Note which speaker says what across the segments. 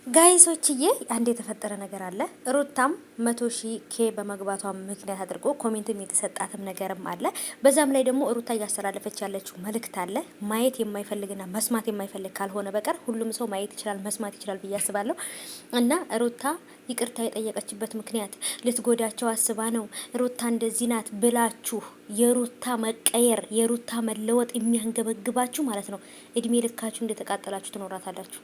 Speaker 1: ጋይሶችዬ አንድ የተፈጠረ ነገር አለ። ሩታም 100,000 ኬ በመግባቷ ምክንያት አድርጎ ኮሜንትም የተሰጣትም ነገርም አለ። በዛም ላይ ደግሞ ሩታ እያስተላለፈች ያለችው መልእክት አለ። ማየት የማይፈልግና መስማት የማይፈልግ ካልሆነ በቀር ሁሉም ሰው ማየት ይችላል፣ መስማት ይችላል ብዬ አስባለሁ። እና ሩታ ይቅርታ የጠየቀችበት ምክንያት ልትጎዳቸው አስባ ነው። ሩታ እንደዚህ ናት ብላችሁ የሩታ መቀየር የሩታ መለወጥ የሚያንገበግባችሁ ማለት ነው፣ እድሜ ልካችሁ እንደተቃጠላችሁ ትኖራታላችሁ።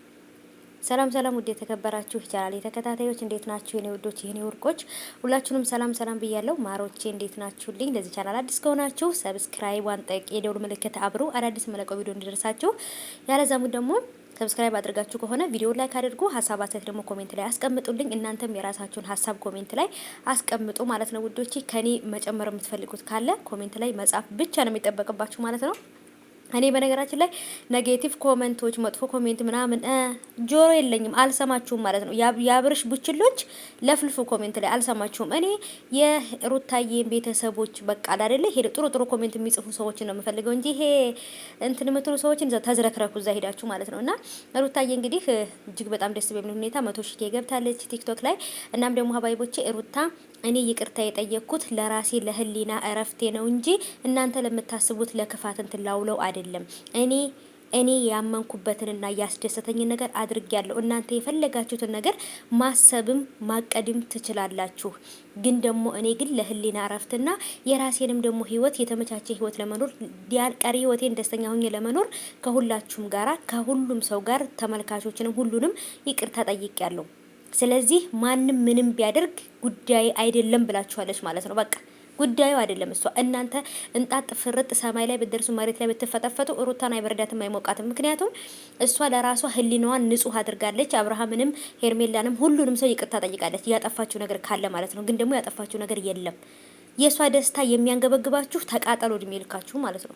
Speaker 1: ሰላም ሰላም፣ ውድ የተከበራችሁ ቻናል ተከታታዮች እንዴት ናችሁ? የኔ ውዶች የኔ ወርቆች ሁላችሁንም ሰላም ሰላም ብያለሁ። ማሮቼ እንዴት ናችሁልኝ? ለዚህ ቻናል አዲስ ከሆናችሁ ሰብስክራይብ አንጠቅ፣ የደውል ምልክት አብሩ፣ አዳዲስ መለቀው ቪዲዮ እንዲደርሳችሁ። ያለዛሙ ደግሞ ሰብስክራይብ አድርጋችሁ ከሆነ ቪዲዮ ላይክ አድርጉ። ሀሳብ አስተያየት ደግሞ ኮሜንት ላይ አስቀምጡልኝ። እናንተም የራሳችሁን ሀሳብ ኮሜንት ላይ አስቀምጡ ማለት ነው ውዶቼ። ከኔ መጨመር የምትፈልጉት ካለ ኮሜንት ላይ መጻፍ ብቻ ነው የሚጠበቅባችሁ ማለት ነው። እኔ በነገራችን ላይ ኔጌቲቭ ኮሜንቶች መጥፎ ኮሜንት ምናምን ጆሮ የለኝም፣ አልሰማችሁም ማለት ነው። ያብርሽ ቡችሎች ለፍልፉ ኮሜንት ላይ አልሰማችሁም። እኔ የሩታዬ ቤተሰቦች በቃ አይደለ ሄደ ጥሩ ጥሩ ኮሜንት የሚጽፉ ሰዎችን ነው የምፈልገው እንጂ ይሄ እንትን የምትሉ ሰዎችን ተዝረክረኩ እዛ ሄዳችሁ ማለት ነው። እና ሩታዬ እንግዲህ እጅግ በጣም ደስ በሚል ሁኔታ 100,000 ገብታለች ቲክቶክ ላይ። እናም ደግሞ ሀባይቦቼ ሩታ እኔ ይቅርታ የጠየቅኩት ለራሴ ለህሊና እረፍቴ ነው እንጂ እናንተ ለምታስቡት ለክፋት እንትን ላውለው አይደለም። እኔ ያመንኩበትንና ያስደሰተኝን ነገር አድርጌያለሁ። እናንተ የፈለጋችሁትን ነገር ማሰብም ማቀድም ትችላላችሁ። ግን ደግሞ እኔ ግን ለህሊና እረፍትና የራሴንም ደግሞ ህይወት የተመቻቸ ህይወት ለመኖር ቀሪ ህይወቴን ደስተኛ ሆኜ ለመኖር ከሁላችሁም ጋራ ከሁሉም ሰው ጋር ተመልካቾችንም ሁሉንም ይቅርታ ጠይቄያለሁ። ስለዚህ ማንም ምንም ቢያደርግ ጉዳይ አይደለም ብላችኋለች ማለት ነው። በቃ ጉዳዩ አይደለም እሷ። እናንተ እንጣጥ ፍርጥ ሰማይ ላይ ብትደርሱ መሬት ላይ ብትፈጠፈጡ ሩታን አይበርዳትም አይሞቃትም። ምክንያቱም እሷ ለራሷ ህሊናዋን ንጹህ አድርጋለች። አብርሃምንም ሄርሜላንም ሁሉንም ሰው ይቅርታ ጠይቃለች፣ ያጠፋችው ነገር ካለ ማለት ነው። ግን ደግሞ ያጠፋችው ነገር የለም። የእሷ ደስታ የሚያንገበግባችሁ ተቃጠሎ እድሜ ልካችሁ ማለት ነው።